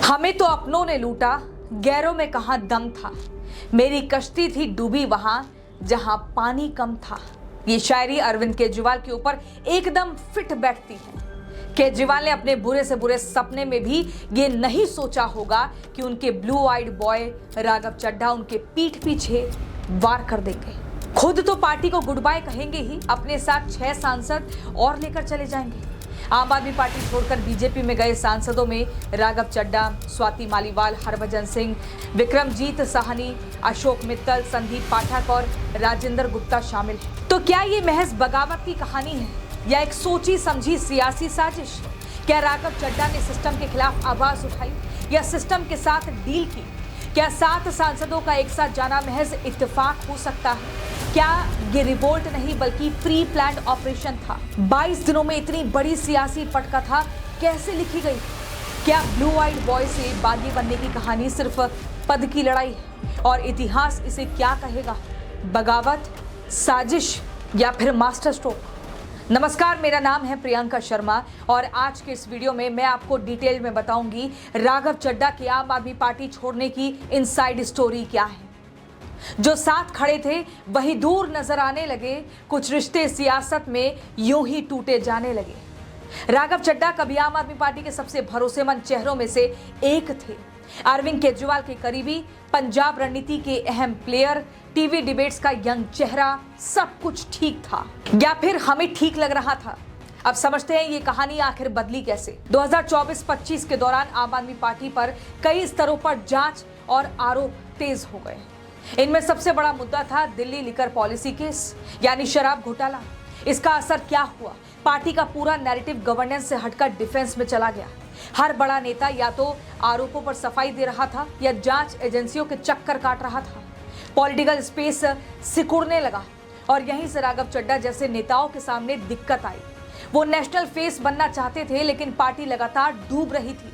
हमें तो अपनों ने लूटा, गैरों में कहां दम था। मेरी कश्ती थी डूबी वहां जहां पानी कम था। ये शायरी अरविंद केजरीवाल के ऊपर एकदम फिट बैठती है। केजरीवाल ने अपने बुरे से बुरे सपने में भी ये नहीं सोचा होगा कि उनके blue eyed boy Raghav Chadha उनके पीठ पीछे वार कर देंगे। खुद तो पार्टी को गुड बाय कहेंगे ही, अपने साथ 6 सांसद और लेकर चले जाएंगे। आम आदमी पार्टी छोड़कर बीजेपी में गए सांसदों में राघव चड्ढा, स्वाति मालीवाल, हरभजन सिंह, विक्रमजीत साहनी, अशोक मित्तल, संदीप पाठक और राजेंद्र गुप्ता शामिल हैं। तो क्या ये महज बगावत की कहानी है या एक सोची समझी सियासी साजिश? क्या राघव चड्ढा ने सिस्टम के खिलाफ आवाज उठाई या सिस्टम के साथ डील की? क्या 7 सांसदों का एक साथ जाना महज इत्तेफाक हो सकता है? क्या ये रिवोल्ट नहीं बल्कि प्री प्लान्ड ऑपरेशन था? 22 दिनों में इतनी बड़ी सियासी पटकथा कैसे लिखी गई? क्या ब्लू आइड बॉय से बागी बनने की कहानी सिर्फ पद की लड़ाई है और इतिहास इसे क्या कहेगा? बगावत, साजिश या फिर मास्टर स्ट्रोक? नमस्कार, मेरा नाम है प्रियंका शर्मा और आज के इस वीडियो में मैं आपको डिटेल में बताऊंगी राघव चड्ढा की आम आदमी पार्टी छोड़ने की इनसाइड स्टोरी क्या है। जो साथ खड़े थे वही दूर नजर आने लगे, कुछ रिश्ते सियासत में यूं ही टूटे जाने लगे। राघव चड्ढा कभी आम आदमी पार्टी के सबसे भरोसेमंद चेहरों में से एक थे। अरविंद केजरीवाल के करीबी, पंजाब रणनीति के अहम प्लेयर, टीवी डिबेट्स का यंग चेहरा, सब कुछ ठीक था या फिर हमें ठीक लग रहा था? अब समझते हैं ये कहानी आखिर बदली कैसे। 2024-25 के दौरान आम आदमी पार्टी पर कई स्तरों पर जांच और आरोप तेज हो गए। इनमें सबसे बड़ा मुद्दा था दिल्ली लिकर पॉलिसी केस यानी शराब घोटाला। इसका असर क्या हुआ? पार्टी का पूरा नैरेटिव गवर्नेंस से हटकर डिफेंस में चला गया। हर बड़ा नेता या तो आरोपों पर सफाई दे रहा था या जांच एजेंसियों के चक्कर काट रहा था। पॉलिटिकल स्पेस सिकुड़ने लगा और यहीं से राघव चड्ढा जैसे नेताओं के सामने दिक्कत आई। वो नेशनल फेस बनना चाहते थे लेकिन पार्टी लगातार डूब रही थी।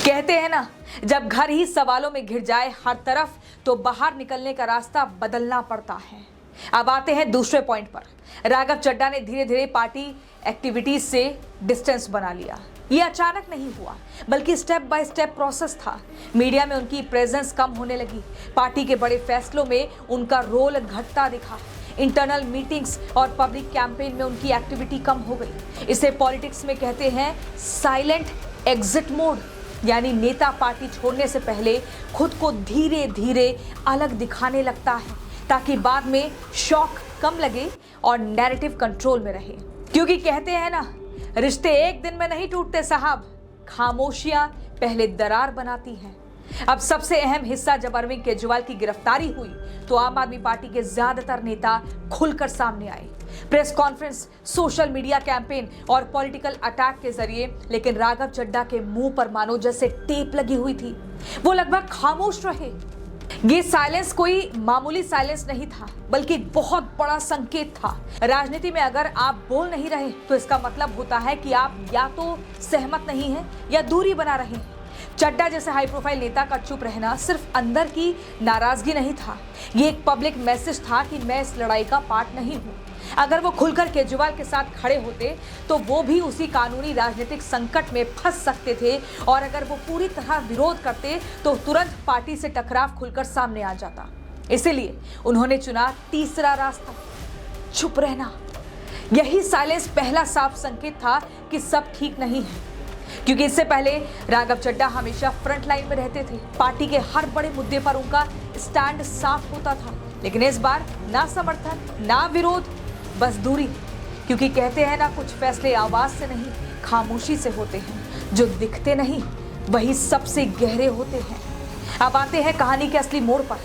कहते हैं ना, जब घर ही सवालों में घिर जाए हर तरफ तो बाहर निकलने का रास्ता बदलना पड़ता है। अब आते हैं दूसरे पॉइंट पर। राघव चड्ढा ने धीरे धीरे पार्टी एक्टिविटीज से डिस्टेंस बना लिया। ये अचानक नहीं हुआ बल्कि स्टेप बाय स्टेप प्रोसेस था। मीडिया में उनकी प्रेजेंस कम होने लगी, पार्टी के बड़े फैसलों में उनका रोल घटता दिखा, इंटरनल मीटिंग्स और पब्लिक कैंपेन में उनकी एक्टिविटी कम हो गई। इसे पॉलिटिक्स में कहते हैं साइलेंट एग्जिट मोड, यानी नेता पार्टी छोड़ने से पहले खुद को धीरे धीरे अलग दिखाने लगता है ताकि बाद में शॉक कम लगे और नैरेटिव कंट्रोल में रहे। क्योंकि कहते हैं ना, रिश्ते एक दिन में नहीं टूटते साहब, खामोशियां पहले दरार बनाती हैं। अब सबसे अहम हिस्सा जब अरविंद केजरीवाल की गिरफ्तारी हुई तो आम आदमी पार्टी के ज्यादातर नेता खुलकर सामने आए, press conference, social media campaign और पॉलिटिकल अटैक के जरिए। लेकिन राघव चड्ढा के मुंह पर मानो जैसे टेप लगी हुई थी। वो लगभग खामोश रहे। ये साइलेंस कोई मामूली साइलेंस नहीं था बल्कि बहुत बड़ा संकेत था। राजनीति में अगर आप बोल नहीं रहे तो इसका मतलब होता है कि आप या तो सहमत नहीं हैं या दूरी बना रहे हैं। चड्ढा जैसे हाई प्रोफाइल नेता का चुप रहना सिर्फ अंदर की नाराजगी नहीं था, ये एक पब्लिक मैसेज था कि मैं इस लड़ाई का पार्ट नहीं हूँ। अगर वो खुलकर केजरीवाल के साथ खड़े होते तो वो भी उसी कानूनी राजनीतिक संकट में फंस सकते थे और अगर वो पूरी तरह विरोध करते तो तुरंत पार्टी से टकराव खुलकर सामने आ जाता। इसीलिए उन्होंने चुना तीसरा रास्ता, चुप रहना। यही साइलेंस पहला साफ संकेत था कि सब ठीक नहीं है। क्योंकि इससे पहले राघव चड्ढा हमेशा फ्रंट लाइन में रहते थे, पार्टी के हर बड़े मुद्दे पर उनका स्टैंड साफ होता था। लेकिन इस बार ना समर्थन ना विरोध, बस दूरी। क्योंकि कहते हैं ना, कुछ फैसले आवाज से नहीं खामोशी से होते हैं। जो दिखते नहीं वही सबसे गहरे होते हैं। अब आते हैं कहानी के असली मोड़ पर।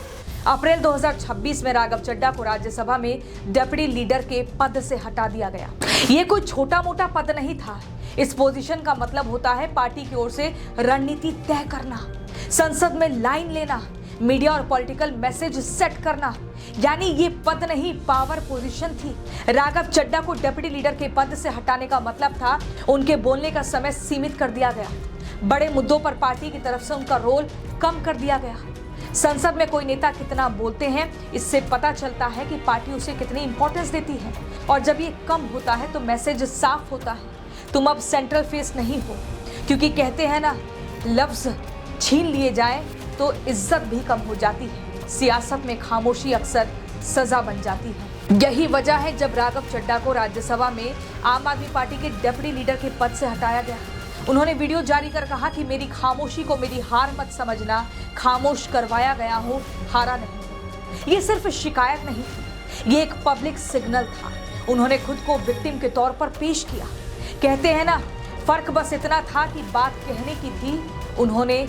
अप्रैल 2026 में राघव चड्ढा को राज्यसभा में डिप्टी लीडर के पद से हटा दिया गया। ये कोई छोटा मोटा पद नहीं था। इस पोजीशन का मतलब होता है पार्टी की ओर से रणनीति तय करना, संसद में लाइन लेना, मीडिया और पॉलिटिकल मैसेज सेट करना। यानी ये पद नहीं, पावर पोजीशन थी। राघव चड्ढा को डिप्टी लीडर के पद से हटाने का मतलब था उनके बोलने का समय सीमित कर दिया गया, बड़े मुद्दों पर पार्टी की तरफ से उनका रोल कम कर दिया गया। संसद में कोई नेता कितना बोलते हैं इससे पता चलता है कि पार्टी उसे कितनी इंपॉर्टेंस देती है। और जब ये कम होता है तो मैसेज साफ होता है, तुम अब सेंट्रल फेस नहीं हो। क्योंकि कहते हैं ना, लफ्ज छीन लिए जाए तो इज्जत भी कम हो जाती है। सियासत में खामोशी अक्सर सजा बन जाती है। यही वजह है जब राघव चड्ढा को राज्यसभा में आम आदमी पार्टी के डिप्टी लीडर के पद से हटाया गया। उन्होंने वीडियो जारी कर कहा कि मेरी खामोशी को मेरी हार मत समझना, खामोश करवाया गया हूं, हारा नहीं। ये सिर्फ शिकायत नहीं थी, ये एक पब्लिक सिग्नल था। उन्होंने खुद को विक्टिम के तौर पर पेश किया। कहते हैं ना, फर्क बस इतना था कि बात कहने की थी, उन्होंने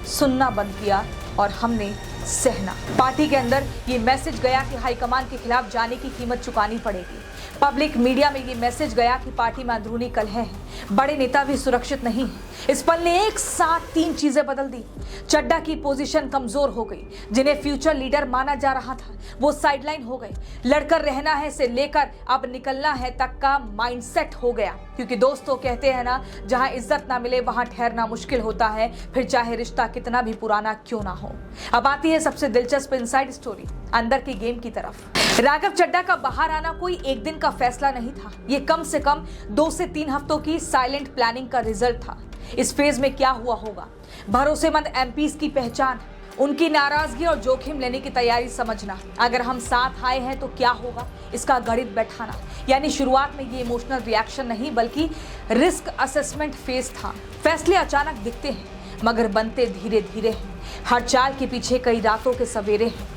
सुनना बंद किया और हमने सहना। पार्टी के अंदर ये मैसेज गया कि हाईकमान के खिलाफ जाने की कीमत चुकानी पड़ेगी। पब्लिक मीडिया में ये मैसेज गया कि पार्टी में अंदरूनी कलह है, बड़े नेता भी सुरक्षित नहीं है। इस पल ने एक साथ 3 चीजें बदल दी। चड्ढा की पोजीशन कमजोर हो गई, जिन्हें फ्यूचर लीडर माना जा रहा था वो साइडलाइन हो गए। लड़कर रहना है से लेकर अब निकलना है तक का माइंडसेट हो गया। क्योंकि दोस्तों कहते हैं ना, जहां इज्जत ना मिले वहां ठहरना मुश्किल होता है, फिर चाहे रिश्ता कितना भी पुराना क्यों ना हो। अब आती है सबसे दिलचस्प इनसाइड स्टोरी, अंदर की गेम की तरफ। राघव चड्ढा का बाहर आना कोई एक दिन का फैसला नहीं था, ये कम से कम 2 से 3 हफ्तों की साइलेंट प्लानिंग का रिजल्ट था। इस फेज में क्या हुआ होगा, भरोसेमंद एमपीज की पहचान, उनकी नाराजगी और जोखिम लेने की तैयारी समझना, अगर हम साथ आए हैं तो क्या होगा, इसका गणित बैठाना। यानी शुरुआत में ये इमोशनल रिएक्शन नहीं बल्कि रिस्क असेसमेंट फेज था। फैसले अचानक दिखते हैं मगर बनते धीरे धीरे हैं। हर चाल के पीछे कई रातों के सवेरे हैं।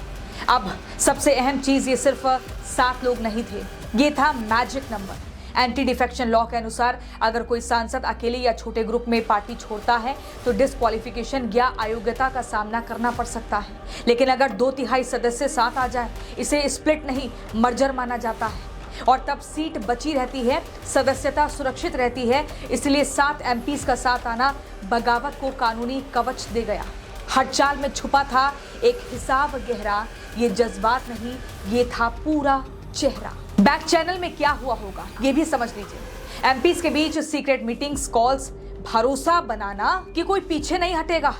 अब सबसे अहम चीज, ये सिर्फ 7 लोग नहीं थे, ये था magic number. Anti defection law के अनुसार अगर कोई सांसद अकेले या छोटे ग्रुप में पार्टी छोड़ता है तो डिस्क्वालिफिकेशन या अयोग्यता का सामना करना पड़ सकता है। लेकिन अगर 2/3 सदस्य साथ आ जाए, इसे स्प्लिट नहीं मर्जर माना जाता है और तब सीट बची रहती है, सदस्यता सुरक्षित रहती है। इसलिए 7 एमपीज का साथ आना बगावत को कानूनी कवच दे गया। हर चाल में छुपा था एक हिसाब गहरा, ये जज्बात नहीं, ये था पूरा चेहरा। बैक चैनल में क्या हुआ होगा ये भी समझ लीजिए। एमपीज के बीच सीक्रेट मीटिंग्स, कॉल्स, भरोसा बनाना कि कोई पीछे नहीं हटेगा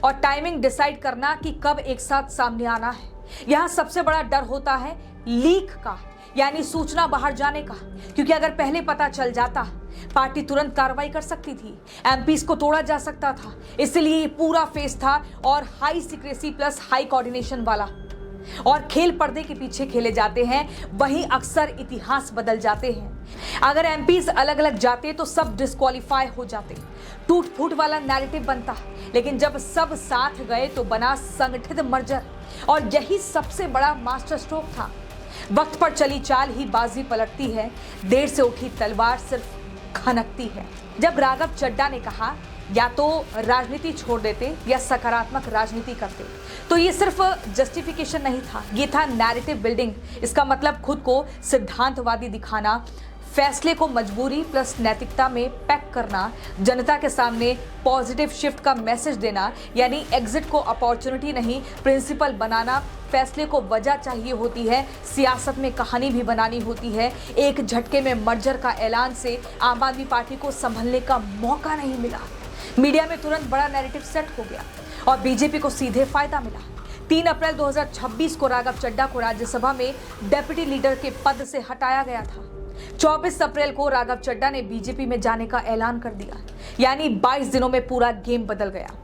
और टाइमिंग डिसाइड करना कि कब एक साथ सामने आना है। यहाँ सबसे बड़ा डर होता है लीक का, यानी सूचना बाहर जाने का, क्योंकि अगर पहले पता चल जाता पार्टी तुरंत कार्रवाई कर सकती थी, एमपीज को तोड़ा जा सकता था। इसलिए ये पूरा फेस था और high secrecy plus high coordination वाला। और खेल पर्दे के पीछे खेले जाते हैं, वहीं अक्सर इतिहास बदल जाते हैं। अगर एमपीज अलग अलग जाते तो सब डिस्क्वालीफाई हो जाते, टूट फूट वाला नैरेटिव बनता। लेकिन जब सब साथ गए तो बना संगठित मर्जर, और यही सबसे बड़ा मास्टर स्ट्रोक था। वक्त पर चली चाल ही बाजी पलटती है, देर से उठी तलवार सिर्फ खनकती है। जब राघव चड्ढा ने कहा या तो राजनीति छोड़ देते या सकारात्मक राजनीति करते, तो ये सिर्फ जस्टिफिकेशन नहीं था, ये था नैरेटिव बिल्डिंग। इसका मतलब खुद को सिद्धांतवादी दिखाना, फैसले को मजबूरी प्लस नैतिकता में पैक करना, जनता के सामने पॉजिटिव शिफ्ट का मैसेज देना, यानी एग्जिट को अपॉर्चुनिटी नहीं प्रिंसिपल बनाना। फैसले को वजह चाहिए होती है, सियासत में कहानी भी बनानी होती है। एक झटके में मर्जर का ऐलान से आम आदमी पार्टी को संभलने का मौका नहीं मिला। मीडिया में तुरंत बड़ा नैरेटिव सेट हो गया और बीजेपी को सीधे फायदा मिला। 3 अप्रैल 2026 को राघव चड्ढा को राज्यसभा में डेप्यूटी लीडर के पद से हटाया गया था। 24 अप्रैल को राघव चड्ढा ने बीजेपी में जाने का ऐलान कर दिया, यानी 22 दिनों में पूरा गेम बदल गया।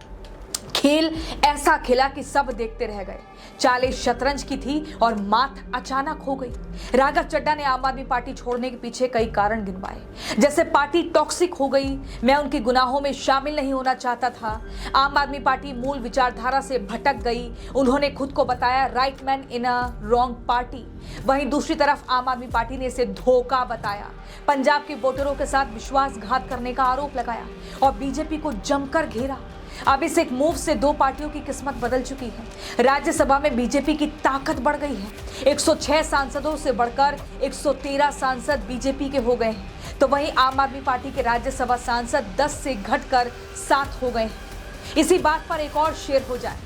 खेल ऐसा खेला कि सब देखते रह गए। चालें शतरंज की थी और मात अचानक हो गई। राघव चड्ढा ने आम आदमी पार्टी छोड़ने के पीछे कई कारण गिनवाए, जैसे पार्टी टॉक्सिक हो गई, मैं उनके गुनाहों में शामिल नहीं होना चाहता था, आम आदमी पार्टी मूल विचारधारा से भटक गई, उन्होंने खुद को बताया right man in a wrong party. वहीं दूसरी तरफ आम आदमी पार्टी ने इसे धोखा बताया, पंजाब के वोटरों के साथ विश्वासघात करने का आरोप लगाया और बीजेपी को जमकर घेरा। अब इस एक मूव से 2 पार्टियों की किस्मत बदल चुकी है। राज्यसभा में बीजेपी की ताकत बढ़ गई है, 106 सांसदों से बढ़कर 113 सांसद बीजेपी के हो गए हैं, तो वहीं आम आदमी पार्टी के राज्यसभा सांसद 10 से घटकर 7 हो गए हैं। इसी बात पर एक और शेर हो जाए,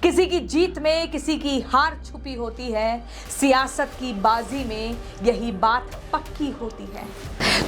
किसी की जीत में किसी की हार छुपी होती है, सियासत की बाजी में यही बात पक्की होती है।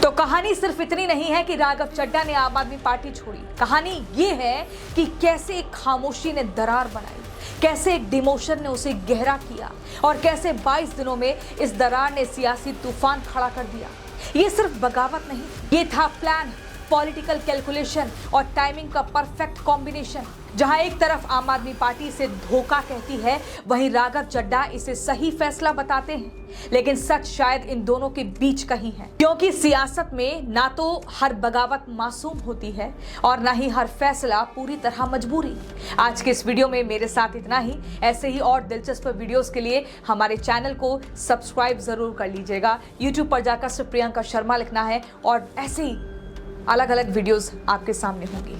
तो कहानी सिर्फ इतनी नहीं है कि राघव चड्ढा ने आम आदमी पार्टी छोड़ी, कहानी ये है कि कैसे एक खामोशी ने दरार बनाई, कैसे एक डिमोशन ने उसे गहरा किया और कैसे 22 दिनों में इस दरार ने सियासी तूफान खड़ा कर दिया। ये सिर्फ बगावत नहीं, ये था प्लान, पॉलिटिकल कैलकुलेशन और टाइमिंग का परफेक्ट कॉम्बिनेशन। जहां एक तरफ आम आदमी पार्टी इसे धोखा कहती है, वहीं राघव चड्ढा इसे सही फैसला बताते हैं। लेकिन सच शायद इन दोनों के बीच कहीं है, क्योंकि सियासत में ना तो हर बगावत मासूम होती है और ना ही हर फैसला पूरी तरह मजबूरी। आज के इस वीडियो में मेरे साथ इतना ही। ऐसे ही और दिलचस्प वीडियोस के लिए हमारे चैनल को सब्सक्राइब जरूर कर लीजिएगा। यूट्यूब पर जाकर सिर्फ प्रियंका शर्मा लिखना है और ऐसे ही अलग अलग वीडियोस आपके सामने होंगी।